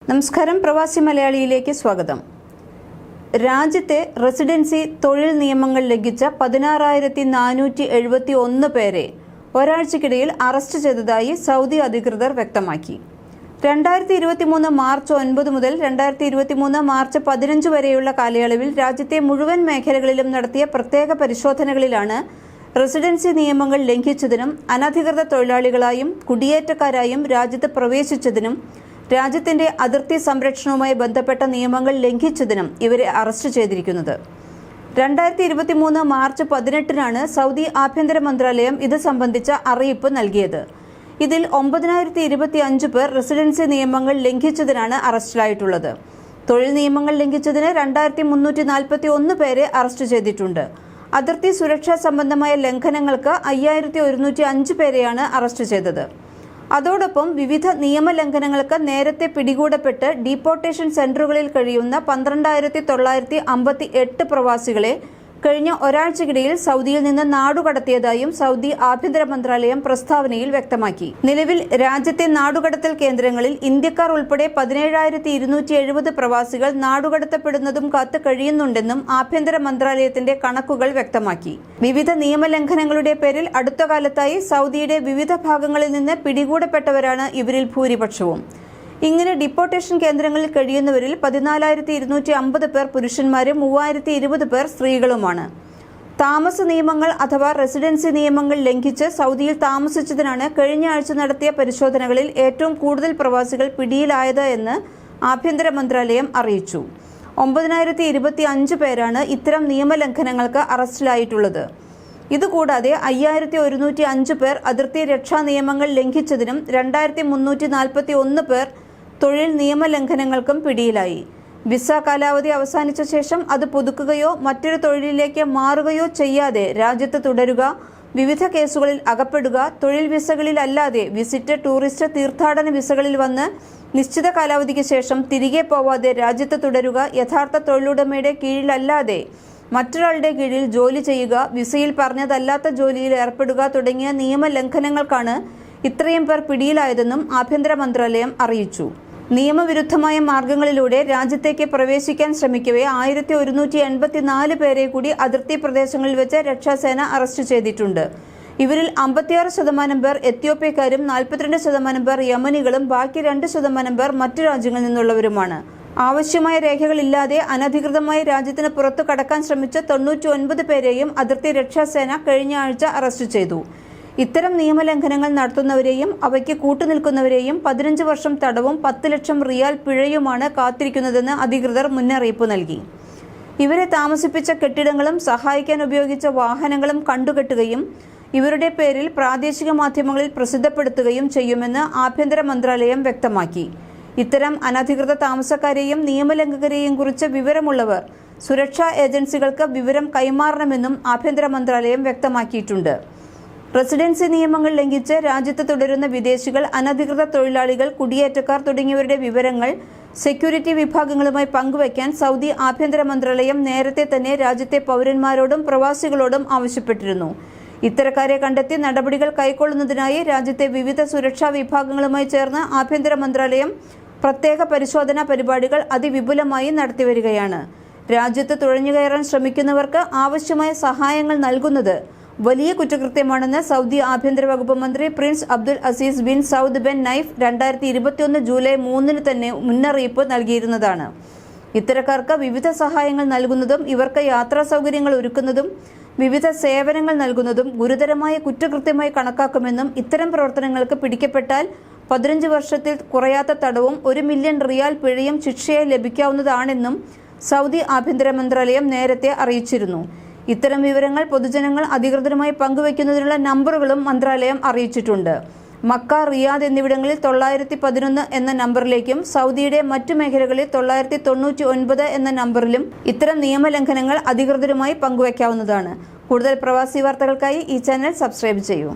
നമസ്കാരം, പ്രവാസി മലയാളിയിലേക്ക് സ്വാഗതം. രാജ്യത്തെ റെസിഡൻസി തൊഴിൽ നിയമങ്ങൾ ലംഘിച്ച 16,471 പേരെ ഒരാഴ്ചക്കിടയിൽ അറസ്റ്റ് ചെയ്തതായി സൗദി അധികൃതർ വ്യക്തമാക്കി. 2023 മാർച്ച് 9 മുതൽ 2023 മാർച്ച് 15 വരെയുള്ള കാലയളവിൽ രാജ്യത്തെ മുഴുവൻ മേഖലകളിലും നടത്തിയ പ്രത്യേക പരിശോധനകളിലാണ് റെസിഡൻസി നിയമങ്ങൾ ലംഘിച്ചതിനും അനധികൃത തൊഴിലാളികളായും കുടിയേറ്റക്കാരായും രാജ്യത്ത് പ്രവേശിച്ചതിനും രാജ്യത്തിന്റെ അതിർത്തി സംരക്ഷണവുമായി ബന്ധപ്പെട്ട നിയമങ്ങൾ ലംഘിച്ചതിനും ഇവരെ അറസ്റ്റ് ചെയ്തിരിക്കുന്നത്. 2023 മാർച്ച് 18-നാണ് സൗദി ആഭ്യന്തര മന്ത്രാലയം ഇത് സംബന്ധിച്ച അറിയിപ്പ് നൽകിയത്. ഇതിൽ 9,025 പേർ റെസിഡൻസി നിയമങ്ങൾ ലംഘിച്ചതിനാണ് അറസ്റ്റിലായിട്ടുള്ളത്. തൊഴിൽ നിയമങ്ങൾ ലംഘിച്ചതിന് 2,341 പേരെ അറസ്റ്റ് ചെയ്തിട്ടുണ്ട്. അതിർത്തി സുരക്ഷാ സംബന്ധമായ ലംഘനങ്ങൾക്ക് 5,105 പേരെയാണ് അറസ്റ്റ് ചെയ്തത്. അതോടൊപ്പം വിവിധ നിയമലംഘനങ്ങൾക്ക് നേരത്തെ പിടികൂടപ്പെട്ട് ഡീപ്പോർട്ടേഷൻ സെന്ററുകളിൽ കഴിയുന്ന 12,958 പ്രവാസികളെ കഴിഞ്ഞ ഒരാഴ്ചക്കിടയിൽ സൗദിയിൽ നിന്ന് നാടുകടത്തിയതായും സൗദി ആഭ്യന്തര മന്ത്രാലയം പ്രസ്താവനയിൽ വ്യക്തമാക്കി. നിലവിൽ രാജ്യത്തെ നാടുകടത്തൽ കേന്ദ്രങ്ങളിൽ ഇന്ത്യക്കാർ ഉൾപ്പെടെ 17,270 പ്രവാസികൾ നാടുകടത്തപ്പെടുന്നതും കാത്ത് കഴിയുന്നുണ്ടെന്നും ആഭ്യന്തര മന്ത്രാലയത്തിന്റെ കണക്കുകൾ വ്യക്തമാക്കി. വിവിധ നിയമലംഘനങ്ങളുടെ പേരിൽ അടുത്ത കാലത്തായി സൗദിയുടെ വിവിധ ഭാഗങ്ങളിൽ നിന്ന് പിടികൂടപ്പെട്ടവരാണ് ഇവരിൽ ഭൂരിപക്ഷവും. ഇങ്ങനെ ഡിപ്പോർട്ടേഷൻ കേന്ദ്രങ്ങളിൽ കഴിയുന്നവരിൽ 14,250 പേർ പുരുഷന്മാരും 3,020 പേർ സ്ത്രീകളുമാണ്. താമസ നിയമങ്ങൾ അഥവാ റെസിഡൻസി നിയമങ്ങൾ ലംഘിച്ച് സൗദിയിൽ താമസിച്ചതിനാണ് കഴിഞ്ഞ ആഴ്ച നടത്തിയ പരിശോധനകളിൽ ഏറ്റവും കൂടുതൽ പ്രവാസികൾ പിടിയിലായത് എന്ന് ആഭ്യന്തര മന്ത്രാലയം അറിയിച്ചു. 9,025 പേരാണ് ഇത്തരം നിയമലംഘനങ്ങൾക്ക് അറസ്റ്റിലായിട്ടുള്ളത്. ഇതുകൂടാതെ 5,105 പേർ അതിർത്തി രക്ഷാ നിയമങ്ങൾ ലംഘിച്ചതിനും 2,341 പേർ തൊഴിൽ നിയമലംഘനങ്ങൾക്കും പിടിയിലായി. വിസ കാലാവധി അവസാനിച്ച ശേഷം അത് പുതുക്കുകയോ മറ്റൊരു തൊഴിലിലേക്ക് മാറുകയോ ചെയ്യാതെ രാജ്യത്ത് തുടരുക, വിവിധ കേസുകളിൽ അകപ്പെടുക, തൊഴിൽ വിസകളിലല്ലാതെ വിസിറ്റ്, ടൂറിസ്റ്റ്, തീർത്ഥാടന വിസകളിൽ വന്ന് നിശ്ചിത കാലാവധിക്ക് ശേഷം തിരികെ പോവാതെ രാജ്യത്ത് തുടരുക, യഥാർത്ഥ തൊഴിലുടമയുടെ കീഴിലല്ലാതെ മറ്റൊരാളുടെ കീഴിൽ ജോലി ചെയ്യുക, വിസയിൽ പറഞ്ഞതല്ലാത്ത ജോലിയിൽ ഏർപ്പെടുക തുടങ്ങിയ നിയമലംഘനങ്ങൾക്കാണ് ഇത്രയും പേർ പിടിയിലായതെന്നും ആഭ്യന്തര മന്ത്രാലയം അറിയിച്ചു. നിയമവിരുദ്ധമായ മാർഗങ്ങളിലൂടെ രാജ്യത്തേക്ക് പ്രവേശിക്കാൻ ശ്രമിക്കവേ 1,184 പേരെ കൂടി അതിർത്തി പ്രദേശങ്ങളിൽ വെച്ച് രക്ഷാസേന അറസ്റ്റ് ചെയ്തിട്ടുണ്ട്. ഇവരിൽ 56% പേർ എത്യോപ്യക്കാരും 42% പേർ യമനികളും ബാക്കി 2% പേർ മറ്റു രാജ്യങ്ങളിൽ നിന്നുള്ളവരുമാണ്. ആവശ്യമായ രേഖകളില്ലാതെ അനധികൃതമായി രാജ്യത്തിന് പുറത്തു കടക്കാൻ ശ്രമിച്ച 99 പേരെയും അതിർത്തി രക്ഷാസേന കഴിഞ്ഞ ആഴ്ച അറസ്റ്റ് ചെയ്തു. ഇത്തരം നിയമലംഘനങ്ങൾ നടത്തുന്നവരെയും അവയ്ക്ക് കൂട്ടുനിൽക്കുന്നവരെയും 15 വർഷം തടവും 10 ലക്ഷം റിയാൽ പിഴയുമാണ് കാത്തിരിക്കുന്നതെന്ന് അധികൃതർ മുന്നറിയിപ്പ് നൽകി. ഇവരെ താമസിപ്പിച്ച കെട്ടിടങ്ങളും സഹായിക്കാൻ ഉപയോഗിച്ച വാഹനങ്ങളും കണ്ടുകെട്ടുകയും ഇവരുടെ പേരിൽ പ്രാദേശിക മാധ്യമങ്ങളിൽ പ്രസിദ്ധപ്പെടുത്തുകയും ചെയ്യുമെന്ന് ആഭ്യന്തര മന്ത്രാലയം വ്യക്തമാക്കി. ഇത്തരം അനധികൃത താമസക്കാരെയും നിയമലംഘകരെയും കുറിച്ച് വിവരമുള്ളവർ സുരക്ഷാ ഏജൻസികൾക്ക് വിവരം കൈമാറണമെന്നും ആഭ്യന്തര മന്ത്രാലയം വ്യക്തമാക്കിയിട്ടുണ്ട്. റെസിഡൻസി നിയമങ്ങൾ ലംഘിച്ച് രാജ്യത്ത് തുടരുന്ന വിദേശികൾ, അനധികൃത തൊഴിലാളികൾ, കുടിയേറ്റക്കാർ തുടങ്ങിയവരുടെ വിവരങ്ങൾ സെക്യൂരിറ്റി വിഭാഗങ്ങളുമായി പങ്കുവയ്ക്കാൻ സൗദി ആഭ്യന്തര മന്ത്രാലയം നേരത്തെ തന്നെ രാജ്യത്തെ പൗരന്മാരോടും പ്രവാസികളോടും ആവശ്യപ്പെട്ടിരുന്നു. ഇത്തരക്കാരെ കണ്ടെത്തി നടപടികൾ കൈക്കൊള്ളുന്നതിനായി രാജ്യത്തെ വിവിധ സുരക്ഷാ വിഭാഗങ്ങളുമായി ചേർന്ന് ആഭ്യന്തര മന്ത്രാലയം പ്രത്യേക പരിശോധനാ പരിപാടികൾ അതിവിപുലമായി നടത്തിവരികയാണ്. രാജ്യത്ത് തുഴഞ്ഞുകയറാൻ ശ്രമിക്കുന്നവർക്ക് ആവശ്യമായ സഹായങ്ങൾ നൽകുന്നത് വലിയ കുറ്റകൃത്യമാണെന്ന് സൗദി ആഭ്യന്തര വകുപ്പ് മന്ത്രി Prince Abdul Aziz bin Saud Ben knife 2021 July 3 തന്നെ മുന്നറിയിപ്പ് നൽകിയിരുന്നതാണ്. ഇത്തരക്കാർക്ക് വിവിധ സഹായങ്ങൾ നൽകുന്നതും ഇവർക്ക് യാത്രാ സൗകര്യങ്ങൾ ഒരുക്കുന്നതും വിവിധ സേവനങ്ങൾ നൽകുന്നതും ഗുരുതരമായ കുറ്റകൃത്യമായി കണക്കാക്കുമെന്നും ഇത്തരം പ്രവർത്തനങ്ങൾക്ക് പിടിക്കപ്പെട്ടാൽ 15 വർഷത്തിൽ കുറയാത്ത തടവും 1 മില്യൺ റിയാൽ പിഴയും ശിക്ഷയായി ലഭിക്കാവുന്നതാണെന്നും സൗദി ആഭ്യന്തര മന്ത്രാലയം നേരത്തെ അറിയിച്ചിരുന്നു. ഇത്തരം വിവരങ്ങൾ പൊതുജനങ്ങൾ അധികൃതരുമായി പങ്കുവയ്ക്കുന്നതിനുള്ള നമ്പറുകളും മന്ത്രാലയം അറിയിച്ചിട്ടുണ്ട്. മക്ക, റിയാദ് എന്നിവിടങ്ങളിൽ 911 എന്ന നമ്പറിലേക്കും സൗദിയുടെ മറ്റു മേഖലകളിൽ 999 എന്ന നമ്പറിലും ഇത്തരം നിയമലംഘനങ്ങൾ അധികൃതരുമായി പങ്കുവയ്ക്കാവുന്നതാണ്. കൂടുതൽ പ്രവാസി വാർത്തകൾക്കായി ഈ ചാനൽ സബ്സ്ക്രൈബ് ചെയ്യൂ.